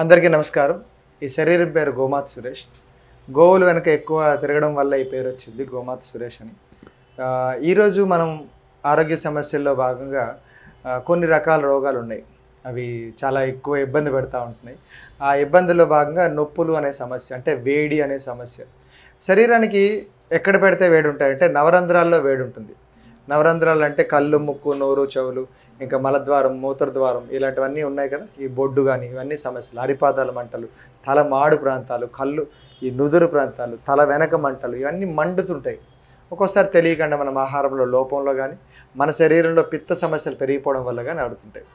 అందరికీ నమస్కారం. ఈ శరీరం పేరు గోమాత సురేష్. గోవులు వెనక ఎక్కువ తిరగడం వల్ల ఈ పేరు వచ్చింది గోమాత సురేష్ అని. ఈరోజు మనం ఆరోగ్య సమస్యల్లో భాగంగా కొన్ని రకాల రోగాలు ఉన్నాయి. అవి చాలా ఎక్కువ ఇబ్బంది పెడతా ఉంటున్నాయి. ఆ ఇబ్బందుల్లో భాగంగా నొప్పులు అనే సమస్య, అంటే వేడి అనే సమస్య. శరీరానికి ఎక్కడ పెడితే వేడి ఉంటాయంటే నవరంధ్రాల్లో వేడి ఉంటుంది. నవరంధ్రాలు అంటే కళ్ళు, ముక్కు, నోరు, చెవులు, ఇంకా మలద్వారం, మూత్రద్వారం ఇలాంటివన్నీ ఉన్నాయి కదా. ఈ బొడ్డు కానీ ఇవన్నీ సమస్యలు. అరిపాదాల మంటలు, తల మాడు ప్రాంతాలు, కళ్ళు, ఈ నుదురు ప్రాంతాలు, తల వెనక మంటలు, ఇవన్నీ మండుతుంటాయి. ఒక్కోసారి తెలియకుండా మనం ఆహారంలో లోపంలో కానీ, మన శరీరంలో పిత్త సమస్యలు పెరిగిపోవడం వల్ల కానీ అడుగుతుంటాయి.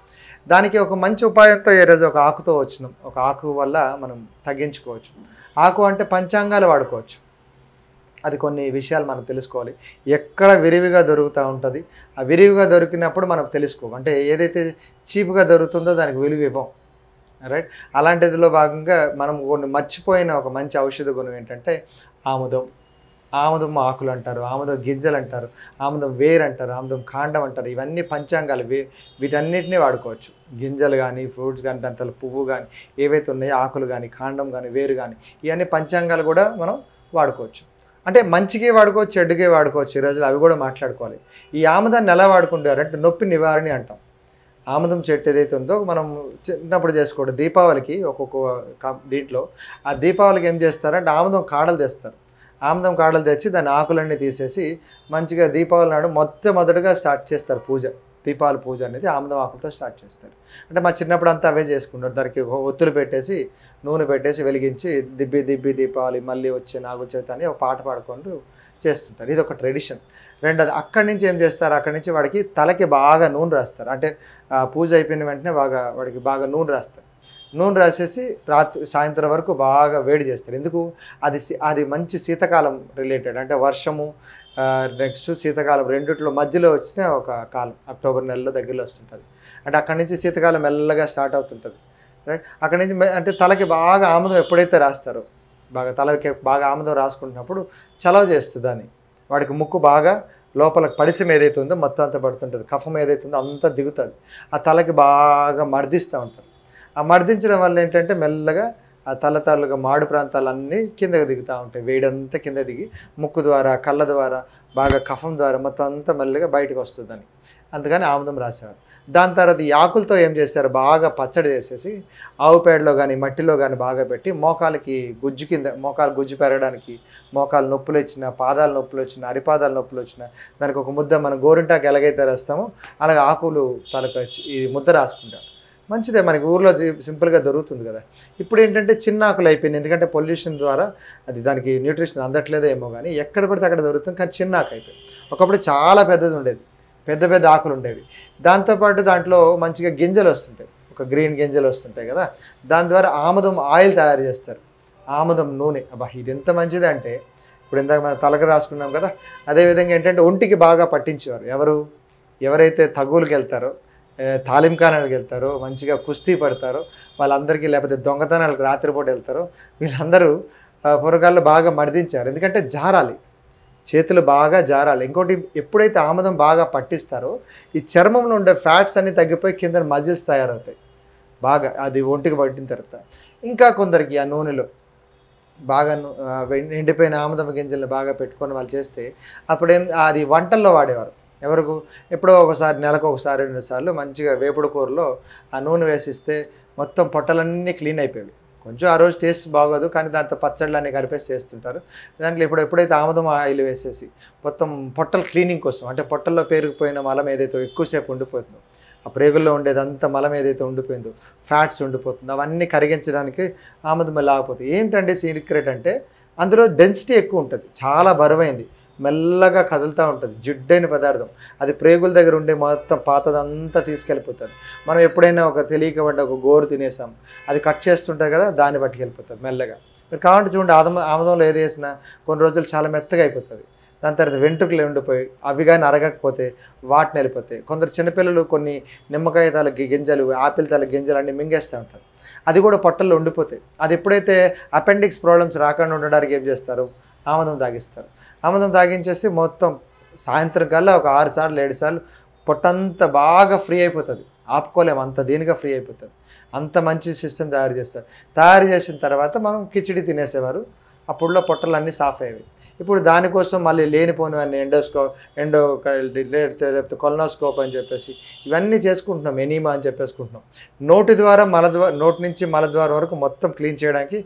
దానికి ఒక మంచి ఉపాయంతో ఈరోజు ఒక ఆకుతో వచ్చినాం. ఒక ఆకు వల్ల మనం తగ్గించుకోవచ్చు. ఆకు అంటే పంచాంగాలు వాడుకోవచ్చు. అది కొన్ని విషయాలు మనం తెలుసుకోవాలి. ఎక్కడ విరివిగా దొరుకుతూ ఉంటుంది. ఆ విరివిగా దొరికినప్పుడు మనం తెలుసుకోం. అంటే ఏదైతే చీప్గా దొరుకుతుందో దానికి విలువ ఇవ్వం. రైట్. అలాంటిదిలో భాగంగా మనం కొన్ని మర్చిపోయిన ఒక మంచి ఔషధ గుణం ఏంటంటే ఆముదం. ఆముదం ఆకులు అంటారు, ఆముదం గింజలు అంటారు, ఆముదం వేరు అంటారు, ఆముదం కాండం అంటారు. ఇవన్నీ పంచాంగాలు. వీటన్నిటిని వాడుకోవచ్చు. గింజలు కానీ, ఫ్రూట్స్ కానీ, దాంట్లో పువ్వు కానీ, ఏవైతే ఉన్నాయో ఆకులు కానీ, కాండం కానీ, వేరు కానీ, ఇవన్నీ పంచాంగాలు కూడా మనం వాడుకోవచ్చు. అంటే మంచిగా వాడుకోవచ్చు, చెడ్డుగా వాడుకోవచ్చు. ఈ రోజులు అవి కూడా మాట్లాడుకోవాలి. ఈ ఆముదాన్ని ఎలా వాడుకుంటారు అంటే నొప్పి నివారణ అంటాం. ఆముదం చెట్టు ఏదైతే ఉందో మనం చిన్నప్పుడు చేసుకోవడం. దీపావళికి ఒక్కొక్క దీంట్లో ఆ దీపావళికి ఏం చేస్తారంటే ఆముదం కాడలు తెస్తారు. ఆముదం కాడలు తెచ్చి దాని ఆకులన్నీ తీసేసి మంచిగా దీపావళి నాడు మొట్టమొదటిగా స్టార్ట్ చేస్తారు పూజ. దీపావళి పూజ అనేది ఆముదం ఆకులతో స్టార్ట్ చేస్తారు. అంటే మా చిన్నప్పుడు అంతా అవే చేసుకుంటారు. దానికి ఒత్తులు పెట్టేసి, నూనె పెట్టేసి వెలిగించి దిబ్బి దిబ్బి దీపావళి మళ్ళీ వచ్చే నాగు చవితి అని ఒక పాట పాడుకుంటూ చేస్తుంటారు. ఇది ఒక ట్రెడిషన్. రెండోది అక్కడి నుంచి ఏం చేస్తారు, అక్కడి నుంచి వాడికి తలకి బాగా నూనె రాస్తారు. అంటే పూజ అయిపోయిన వెంటనే వాడికి బాగా నూనె రాస్తారు. నూనె రాసేసి సాయంత్రం వరకు బాగా వేడి చేస్తారు. ఎందుకు? అది మంచి శీతకాలం రిలేటెడ్. అంటే వర్షము నెక్స్ట్ శీతకాలం రెండిట్లో మధ్యలో వచ్చిన ఒక కాలం. అక్టోబర్ నెలలో దగ్గరలో వస్తుంటుంది. అంటే అక్కడి నుంచి శీతకాలం మెల్లగా స్టార్ట్ అవుతుంటుంది. రైట్. అక్కడి నుంచి అంటే తలకి బాగా ఆముదం ఎప్పుడైతే రాస్తారో, తలకి బాగా ఆముదం రాసుకుంటున్నప్పుడు చలవ చేస్తుంది దాన్ని. వాడికి ముక్కు బాగా లోపల పడిసం ఏదైతే ఉందో మొత్తం అంతా పడుతుంటుంది. కఫం ఏదైతే ఉందో అంతా దిగుతుంది. ఆ తలకి బాగా మర్దిస్తూ ఉంటారు. ఆ మర్దించడం వల్ల ఏంటంటే మెల్లగా ఆ తలతాలుగా మాడు ప్రాంతాలన్నీ కిందకి దిగుతూ ఉంటాయి. వేడంతా కింద దిగి ముక్కు ద్వారా, కళ్ళ ద్వారా, బాగా కఫం ద్వారా మొత్తం అంతా మెల్లగా బయటకు వస్తుందని అందుకని ఆముదం రాసేవారు. దాని తర్వాత ఈ ఆకులతో ఏం చేశారు, బాగా పచ్చడి చేసేసి ఆవు పేడలో కానీ మట్టిలో కానీ బాగా పెట్టి మోకాలకి గుజ్జు కింద, మోకాలు గుజ్జు పెరగడానికి, మోకాలు నొప్పులు వచ్చినా, పాదాల నొప్పులు వచ్చినా, అరిపాదాల నొప్పులు వచ్చినా దానికి ఒక ముద్ద మనం గోరింటాకు ఎలాగైతే రాస్తామో అలాగే ఆకులు తలకు ఈ ముద్ద రాసుకుంటారు. మంచిదే, మనకి ఊర్లో సింపుల్గా దొరుకుతుంది కదా. ఇప్పుడు ఏంటంటే చిన్న ఆకులు అయిపోయింది. ఎందుకంటే పొల్యూషన్ ద్వారా అది దానికి న్యూట్రిషన్ అందట్లేదో ఏమో కానీ ఎక్కడ పడితే అక్కడ దొరుకుతుంది. కానీ చిన్న ఆకు అయిపోయింది. ఒకప్పుడు చాలా పెద్దది ఉండేది, పెద్ద పెద్ద ఆకులు ఉండేవి. దాంతోపాటు దాంట్లో మంచిగా గింజలు వస్తుంటాయి, ఒక గ్రీన్ గింజలు వస్తుంటాయి కదా. దాని ద్వారా ఆముదం ఆయిల్ తయారు చేస్తారు, ఆముదం నూనె. అబ్బా ఇది ఎంత మంచిది అంటే, ఇప్పుడు ఇందాక మనం తలకు రాసుకున్నాం కదా, అదేవిధంగా ఏంటంటే ఒంటికి బాగా పట్టించేవారు. ఎవరైతే తగువులకు వెళ్తారో, తాలింఖానాలకు వెళ్తారో, మంచిగా కుస్తీ పడతారో వాళ్ళందరికీ, లేకపోతే దొంగతనాలకు రాత్రిపూట వెళ్తారో వీళ్ళందరూ పొరగాళ్ళు బాగా మర్దించారు. ఎందుకంటే జారాలి, చేతులు బాగా జారాలి. ఇంకోటి, ఎప్పుడైతే ఆముదం బాగా పట్టిస్తారో ఈ చర్మంలో ఉండే ఫ్యాట్స్ అన్నీ తగ్గిపోయి కింద మజిల్స్ తయారవుతాయి బాగా, అది ఒంటికి పట్టిన తర్వాత. ఇంకా కొందరికి ఆ నూనెలో బాగా ఎండిపోయిన ఆముదం గింజలను బాగా పెట్టుకొని వాళ్ళు చేస్తే అప్పుడేం అది వంటల్లో వాడేవారు. ఎవరికి? ఎప్పుడో ఒకసారి, నెలకు ఒకసారి 2 సార్లు మంచిగా వేపుడు కూరలో ఆ నూనె వేసిస్తే మొత్తం పొట్టలన్నీ క్లీన్ అయిపోయాయి. కొంచెం ఆ రోజు టేస్ట్ బాగోదు కానీ దాంతో పచ్చళ్ళన్నీ కలిపేసి చేస్తుంటారు. దాంట్లో ఎప్పుడైతే ఆముదం ఆయిల్ వేసేసి మొత్తం పొట్టల క్లీనింగ్ కోసం, అంటే పొట్టల్లో పేరుకుపోయిన మలం ఏదైతే ఎక్కువసేపు ఉండిపోతుందో, ఆ ప్రేగుల్లో ఉండేదంతా మలం ఏదైతే ఉండిపోయిందో, ఫ్యాట్స్ ఉండిపోతుందో అవన్నీ కరిగించడానికి ఆముదం లాగిపోతుంది. ఏంటంటే సీక్రెట్ అంటే అందులో డెన్సిటీ ఎక్కువ ఉంటుంది, చాలా బరువైంది, మెల్లగా కదులుతూ ఉంటుంది, జిడ్డైన పదార్థం. అది ప్రేగుల దగ్గర ఉండే మొత్తం పాతదంతా తీసుకెళ్ళిపోతుంది. మనం ఎప్పుడైనా ఒక తెలియకబడ్డ ఒక గోరు తినేసాం, అది కట్ చేస్తుంటాయి కదా, దాన్ని పట్టుకెళ్ళిపోతుంది మెల్లగా. మీరు కావాలంటే చూడండి, ఆముదంలో ఏది వేసినా కొన్ని రోజులు చాలా మెత్తగా అయిపోతుంది. దాని తర్వాత వెంట్రుకలు ఉండిపోయి అవి కానీ అరగకపోతే వాటిని వెళ్ళిపోతాయి. కొందరు చిన్నపిల్లలు కొన్ని నిమ్మకాయ తల గింజలు, ఆపిల్ తల గింజలు అన్నీ మింగేస్తూ ఉంటారు, అది కూడా పొట్టల్లో ఉండిపోతాయి. అది ఎప్పుడైతే అపెండిక్స్ ప్రాబ్లమ్స్ రాకుండా ఉండడానికి ఏం చేస్తారు, ఆముదం తాగిస్తారు. ఆముదం తాగించేసి మొత్తం సాయంత్రం కల్లా ఒక 6 సార్లు 7 సార్లు పొట్టంతా బాగా ఫ్రీ అయిపోతుంది. ఆపుకోలేము, అంత దీనిగా ఫ్రీ అయిపోతుంది. అంత మంచి సిస్టమ్ తయారు చేస్తారు. తయారు చేసిన తర్వాత మనం కిచిడి తినేసేవారు. అప్పుడులో పొట్టలన్నీ సాఫ్ అయ్యేవి. ఇప్పుడు దానికోసం మళ్ళీ లేనిపోనివన్నీ లేకపోతే కొలనోస్కోప్ అని చెప్పేసి ఇవన్నీ చేసుకుంటున్నాం. ఎనీమా అని చెప్పేసుకుంటున్నాం. నోటి ద్వారా నోటి నుంచి మలద్వారం వరకు మొత్తం క్లీన్ చేయడానికి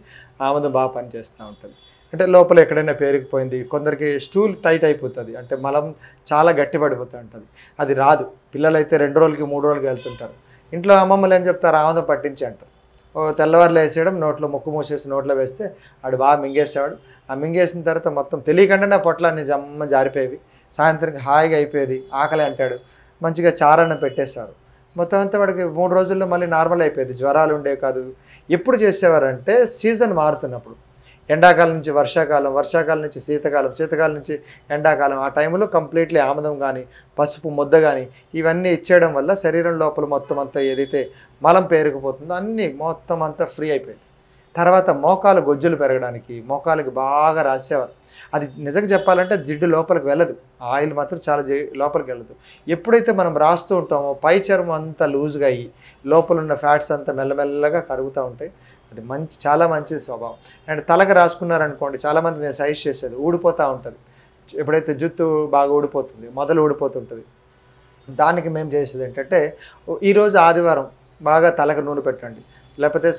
ఆముదం బాగా పనిచేస్తూ ఉంటుంది. అంటే లోపల ఎక్కడైనా పేరుకుపోయింది, కొందరికి స్టూల్ టైట్ అయిపోతుంది, అంటే మలం చాలా గట్టిపడిపోతూ ఉంటుంది. అది రాదు. పిల్లలైతే 2 రోజులకి 3 రోజులకి వెళ్తుంటారు. ఇంట్లో అమ్మమ్మలు ఏం చెప్తారు, ఆముదం పట్టించి అంటారు. తెల్లవారులు వేసేయడం, నోట్లో ముక్కు మూసేసి నోట్లో వేస్తే ఆడు బాగా మింగేసేవాడు. ఆ మింగేసిన తర్వాత మొత్తం తెలియకుండానే పొట్లాన్ని జమ్మ జారిపోయేవి. సాయంత్రం హాయిగా అయిపోయేది. ఆకలి అంటాడు, మంచిగా చారన్న పెట్టేశారు. మొత్తం అంతా వాడికి 3 రోజుల్లో మళ్ళీ నార్మల్ అయిపోయేది. జ్వరాలు ఉండేవి కాదు. ఎప్పుడు చేసేవారంటే సీజన్ మారుతున్నప్పుడు, ఎండాకాలం నుంచి వర్షాకాలం, వర్షాకాలం నుంచి శీతాకాలం, శీతాకాలం నుంచి ఎండాకాలం, ఆ టైంలో కంప్లీట్లీ ఆముదం కానీ పసుపు ముద్ద కానీ ఇవన్నీ ఇచ్చేయడం వల్ల శరీరం లోపల మొత్తం అంతా ఏదైతే మలం పేరుకుపోతుందో అన్నీ మొత్తం అంతా ఫ్రీ అయిపోయింది. తర్వాత మోకాలు గొజ్జులు పెరగడానికి మోకాలకి బాగా రాసేవారు. అది నిజంగా చెప్పాలంటే జిడ్డు లోపలికి వెళ్ళదు, ఆయిల్ మాత్రం చాలా లోపలికి వెళ్ళదు. ఎప్పుడైతే మనం రాస్తూ ఉంటామో పై చర్మం అంతా లూజ్గా అయ్యి లోపల ఉన్న ఫ్యాట్స్ అంతా మెల్లమెల్లగా కరుగుతూ ఉంటాయి. అది చాలా మంచి స్వభావం. అండ్ తలకు రాసుకున్నారనుకోండి, చాలామంది నేను సజెస్ట్ చేసేది ఊడిపోతూ ఉంటుంది. ఎప్పుడైతే జుట్టు బాగా ఊడిపోతుంది, మొదలు ఊడిపోతుంటుంది, దానికి మేము చేసేది ఏంటంటే ఈరోజు ఆదివారం బాగా తలకు నూనె పెట్టండి, లేకపోతే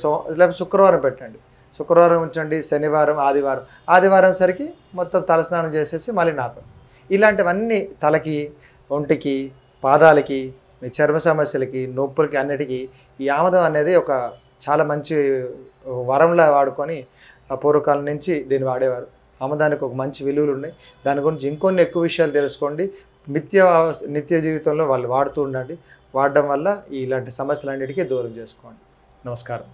శుక్రవారం పెట్టండి, శుక్రవారం ఉంచండి, శనివారం, ఆదివారం సరికి మొత్తం తలస్నానం చేసేసి మళ్ళీ నాపం. ఇలాంటివన్నీ తలకి, ఒంటికి, పాదాలకి, చర్మ సమస్యలకి, నొప్పులకి అన్నిటికీ ఈ ఆముదం అనేది ఒక చాలా మంచి వరంలా వాడుకొని పూర్వకాలం నుంచి దీన్ని వాడేవారు. ఆముదానికి ఒక మంచి విలువలు ఉన్నాయి. దాని గురించి ఇంకొన్ని ఎక్కువ విషయాలు తెలుసుకోండి. నిత్య జీవితంలో వాళ్ళు వాడుతూ ఉండండి. వాడడం వల్ల ఇలాంటి సమస్యలన్నిటికీ దూరం చేసుకోండి. నమస్కారం.